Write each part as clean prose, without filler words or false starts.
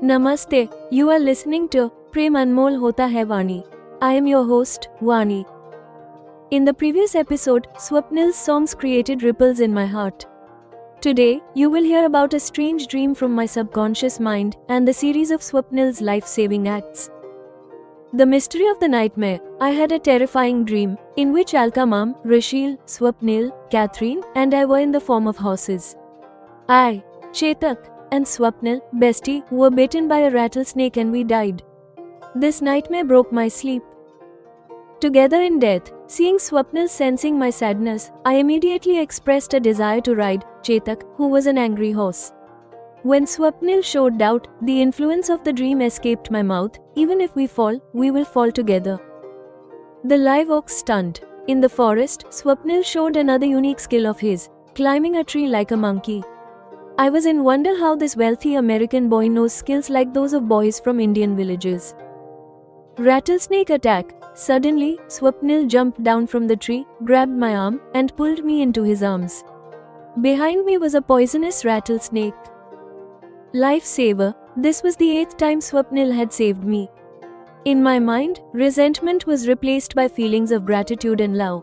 Namaste, you are listening to Prem Anmol Hota Hai Vani. I am your host, Vani. In the previous episode, Swapnil's songs created ripples in my heart. Today, you will hear about a strange dream from my subconscious mind and the series of Swapnil's life-saving acts. The mystery of the nightmare. I had a terrifying dream, in which Alka Mom, Rashil, Swapnil, Catherine, and I were in the form of horses. I, Chetak, and Swapnil, bestie, were bitten by a rattlesnake and we died. This nightmare broke my sleep. Together in death, seeing Swapnil sensing my sadness, I immediately expressed a desire to ride Chetak, who was an angry horse. When Swapnil showed doubt, the influence of the dream escaped my mouth. Even if we fall, we will fall together. The live oak stunned. In the forest, Swapnil showed another unique skill of his, climbing a tree like a monkey. I was in wonder how this wealthy American boy knows skills like those of boys from Indian villages. Rattlesnake attack. Suddenly, Swapnil jumped down from the tree, grabbed my arm, and pulled me into his arms. Behind me was a poisonous rattlesnake. Lifesaver. This was the 8th time Swapnil had saved me. In my mind, resentment was replaced by feelings of gratitude and love.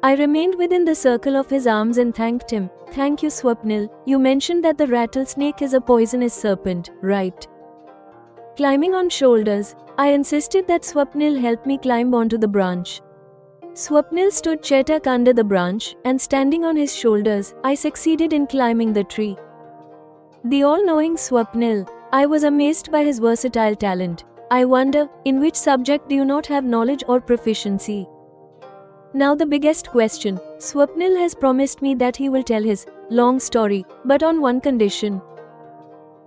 I remained within the circle of his arms and thanked him. Thank you, Swapnil. You mentioned that the rattlesnake is a poisonous serpent, right? Climbing on shoulders, I insisted that Swapnil help me climb onto the branch. Swapnil stood Chetak under the branch, and standing on his shoulders, I succeeded in climbing the tree. The all-knowing Swapnil. I was amazed by his versatile talent. I wonder, in which subject do you not have knowledge or proficiency? Now the biggest question. Swapnil has promised me that he will tell his long story, but on one condition.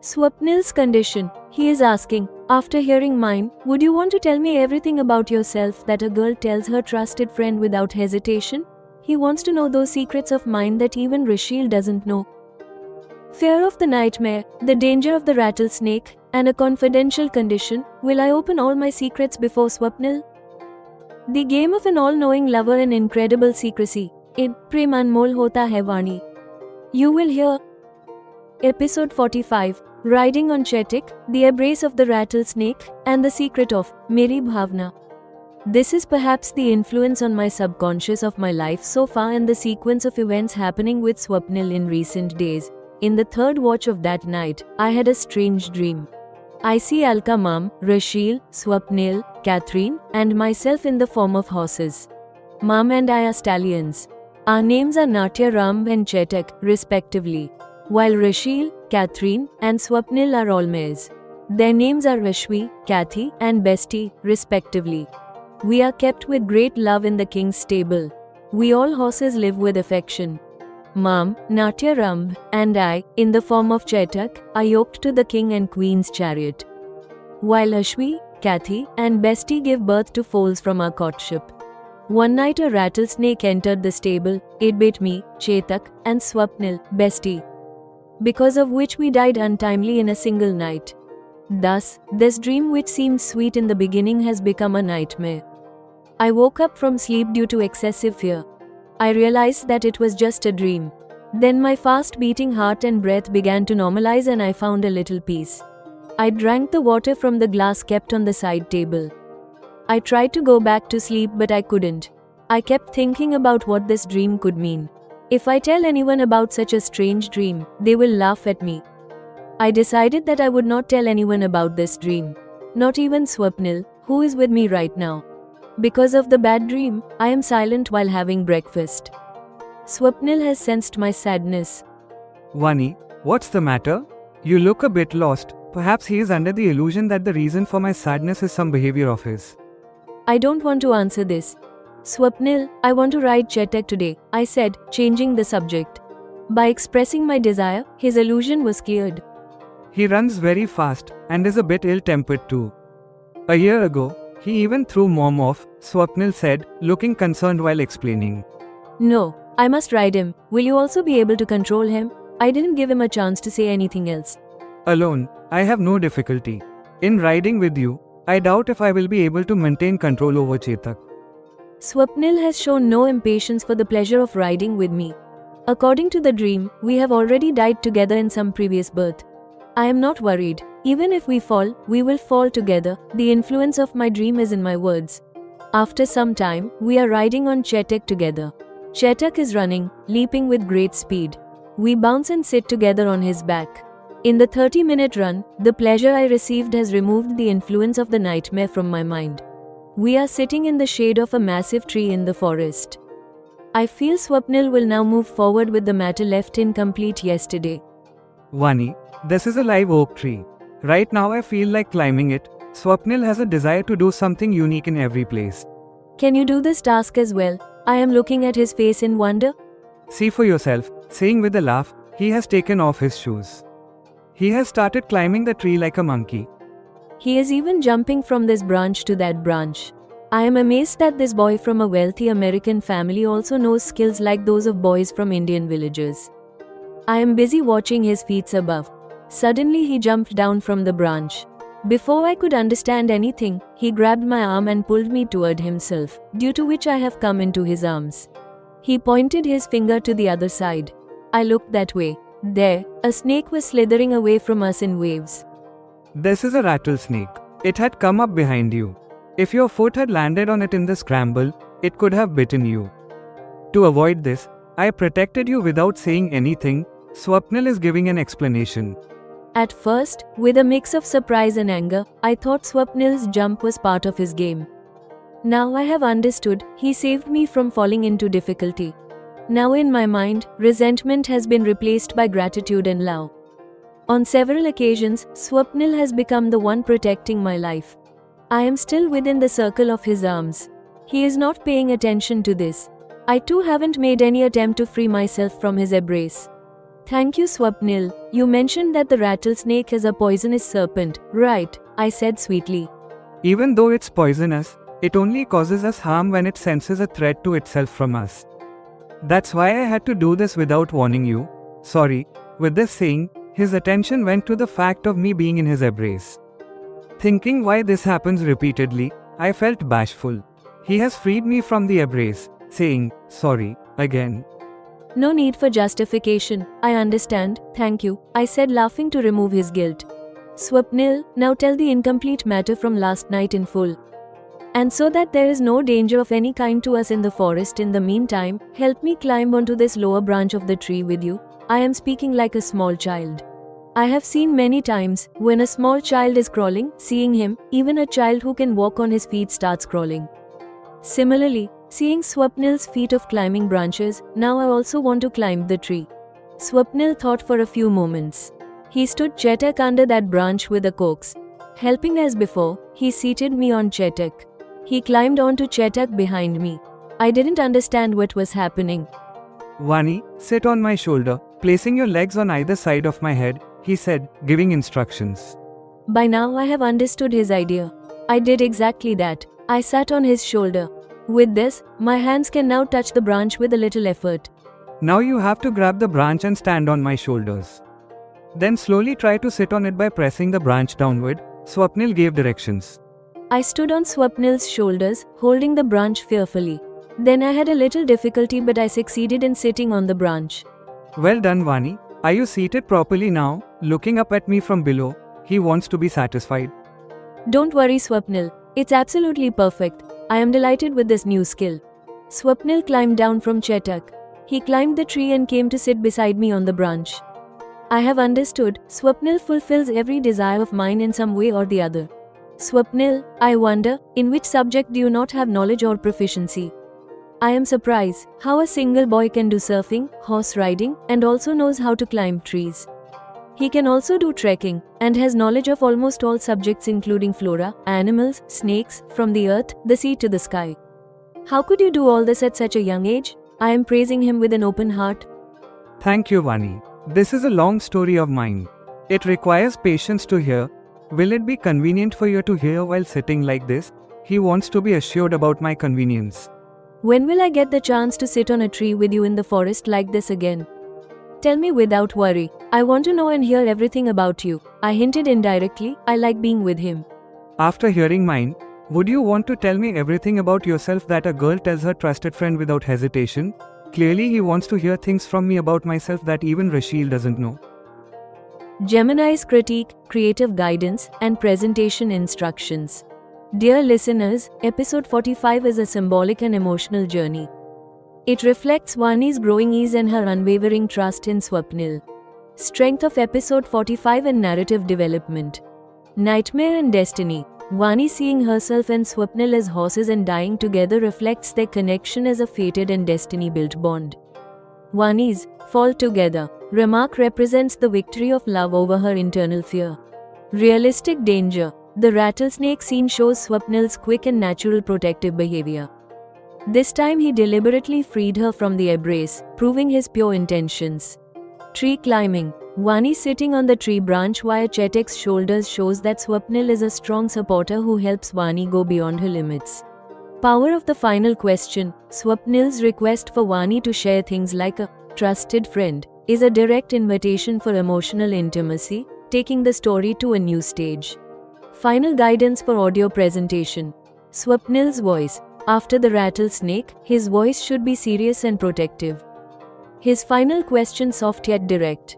Swapnil's condition. He is asking, after hearing mine, would you want to tell me everything about yourself that a girl tells her trusted friend without hesitation? He wants to know those secrets of mine that even Rashil doesn't know. Fear of the nightmare, the danger of the rattlesnake, and a confidential condition. Will I open all my secrets before Swapnil? The game of an all-knowing lover and incredible secrecy. In Prem Anmol Hota Hai Vani. You will hear Episode 45, Riding on Chetak, The Embrace of the Rattlesnake, and The Secret of Meri Bhavna. This is perhaps the influence on my subconscious of my life so far and the sequence of events happening with Swapnil in recent days. In the third watch of that night, I had a strange dream. I see Alka Mom, Rashil, Swapnil, Catherine, and myself in the form of horses. Mom and I are stallions. Our names are Natya Ram and Chetak, respectively, while Rashil, Catherine, and Swapnil are all mares. Their names are Rashwi, Kathy, and Bestie, respectively. We are kept with great love in the king's stable. We all horses live with affection. Mom, Natya Ram, and I, in the form of Chetak, are yoked to the king and queen's chariot. While Ashwi, Kathy, and Bestie give birth to foals from our courtship. One night a rattlesnake entered the stable. It bit me, Chetak, and Swapnil, Bestie, because of which we died untimely in a single night. Thus, this dream which seemed sweet in the beginning has become a nightmare. I woke up from sleep due to excessive fear. I realized that it was just a dream. Then my fast-beating heart and breath began to normalize and I found a little peace. I drank the water from the glass kept on the side table. I tried to go back to sleep but I couldn't. I kept thinking about what this dream could mean. If I tell anyone about such a strange dream, they will laugh at me. I decided that I would not tell anyone about this dream. Not even Swapnil, who is with me right now. Because of the bad dream, I am silent while having breakfast. Swapnil has sensed my sadness. Vani, what's the matter? You look a bit lost. Perhaps he is under the illusion that the reason for my sadness is some behavior of his. I don't want to answer this. Swapnil, I want to ride Chetak today, I said, changing the subject. By expressing my desire, his illusion was cleared. He runs very fast and is a bit ill-tempered too. A year ago, he even threw Mom off, Swapnil said, looking concerned while explaining. No, I must ride him. Will you also be able to control him? I didn't give him a chance to say anything else. Alone, I have no difficulty. In riding with you, I doubt if I will be able to maintain control over Chetak. Swapnil has shown no impatience for the pleasure of riding with me. According to the dream, we have already died together in some previous birth. I am not worried. Even if we fall, we will fall together. The influence of my dream is in my words. After some time, we are riding on Chetak together. Chetak is running, leaping with great speed. We bounce and sit together on his back. In the 30-minute run, the pleasure I received has removed the influence of the nightmare from my mind. We are sitting in the shade of a massive tree in the forest. I feel Swapnil will now move forward with the matter left incomplete yesterday. Vani, this is a live oak tree. Right now I feel like climbing it. Swapnil has a desire to do something unique in every place. Can you do this task as well? I am looking at his face in wonder. See for yourself, saying with a laugh, he has taken off his shoes. He has started climbing the tree like a monkey. He is even jumping from this branch to that branch. I am amazed that this boy from a wealthy American family also knows skills like those of boys from Indian villages. I am busy watching his feats above. Suddenly he jumped down from the branch. Before I could understand anything, he grabbed my arm and pulled me toward himself, due to which I have come into his arms. He pointed his finger to the other side. I looked that way. There, a snake was slithering away from us in waves. This is a rattlesnake. It had come up behind you. If your foot had landed on it in the scramble, it could have bitten you. To avoid this, I protected you without saying anything. Swapnil is giving an explanation. At first, with a mix of surprise and anger, I thought Swapnil's jump was part of his game. Now I have understood, he saved me from falling into difficulty. Now in my mind, resentment has been replaced by gratitude and love. On several occasions, Swapnil has become the one protecting my life. I am still within the circle of his arms. He is not paying attention to this. I too haven't made any attempt to free myself from his embrace. Thank you, Swapnil. You mentioned that the rattlesnake is a poisonous serpent, right? I said sweetly. Even though it's poisonous, it only causes us harm when it senses a threat to itself from us. That's why I had to do this without warning you. Sorry. With this saying, his attention went to the fact of me being in his embrace. Thinking why this happens repeatedly, I felt bashful. He has freed me from the embrace, saying, sorry, again. No need for justification. I understand, thank you, I said, laughing to remove his guilt. Swapnil, now tell the incomplete matter from last night in full. And so that there is no danger of any kind to us in the forest, in the meantime, help me climb onto this lower branch of the tree with you. I am speaking like a small child. I have seen many times, when a small child is crawling, seeing him, even a child who can walk on his feet starts crawling. Similarly, seeing Swapnil's feat of climbing branches, now I also want to climb the tree. Swapnil thought for a few moments. He stood Chetak under that branch with a coax. Helping as before, he seated me on Chetak. He climbed onto Chetak behind me. I didn't understand what was happening. Vani, sit on my shoulder, placing your legs on either side of my head, he said, giving instructions. By now I have understood his idea. I did exactly that. I sat on his shoulder. With this, my hands can now touch the branch with a little effort. Now you have to grab the branch and stand on my shoulders. Then slowly try to sit on it by pressing the branch downward. Swapnil gave directions. I stood on Swapnil's shoulders, holding the branch fearfully. Then I had a little difficulty, but I succeeded in sitting on the branch. Well done, Vani. Are you seated properly now? Looking up at me from below, he wants to be satisfied. Don't worry, Swapnil. It's absolutely perfect. I am delighted with this new skill. Swapnil climbed down from Chetak. He climbed the tree and came to sit beside me on the branch. I have understood, Swapnil fulfills every desire of mine in some way or the other. Swapnil, I wonder, in which subject do you not have knowledge or proficiency? I am surprised how a single boy can do surfing, horse riding, and also knows how to climb trees. He can also do trekking, and has knowledge of almost all subjects including flora, animals, snakes, from the earth, the sea to the sky. How could you do all this at such a young age? I am praising him with an open heart. Thank you, Vani. This is a long story of mine. It requires patience to hear. Will it be convenient for you to hear while sitting like this? He wants to be assured about my convenience. When will I get the chance to sit on a tree with you in the forest like this again? Tell me without worry. I want to know and hear everything about you. I hinted indirectly, I like being with him. After hearing mine, would you want to tell me everything about yourself that a girl tells her trusted friend without hesitation? Clearly he wants to hear things from me about myself that even Rashil doesn't know. Gemini's critique, creative guidance, and presentation instructions. Dear listeners, episode 45 is a symbolic and emotional journey. It reflects Vani's growing ease and her unwavering trust in Swapnil. Strength of episode 45 and narrative development. Nightmare and destiny. Vani seeing herself and Swapnil as horses and dying together reflects their connection as a fated and destiny-built bond. Vani's fall together remark represents the victory of love over her internal fear. Realistic danger. The rattlesnake scene shows Swapnil's quick and natural protective behavior. This time he deliberately freed her from the embrace, proving his pure intentions. Tree climbing. Vani sitting on the tree branch via Chetak's shoulders shows that Swapnil is a strong supporter who helps Vani go beyond her limits. Power of the final question. Swapnil's request for Vani to share things like a trusted friend is a direct invitation for emotional intimacy, taking the story to a new stage. Final guidance for audio presentation. Swapnil's voice. After the rattlesnake, his voice should be serious and protective. His final question soft yet direct.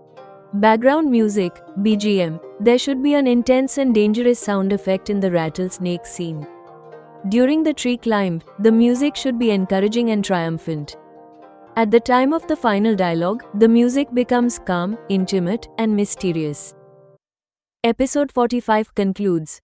Background music, BGM. There should be an intense and dangerous sound effect in the rattlesnake scene. During the tree climb, the music should be encouraging and triumphant. At the time of the final dialogue, the music becomes calm, intimate, and mysterious. Episode 45 concludes.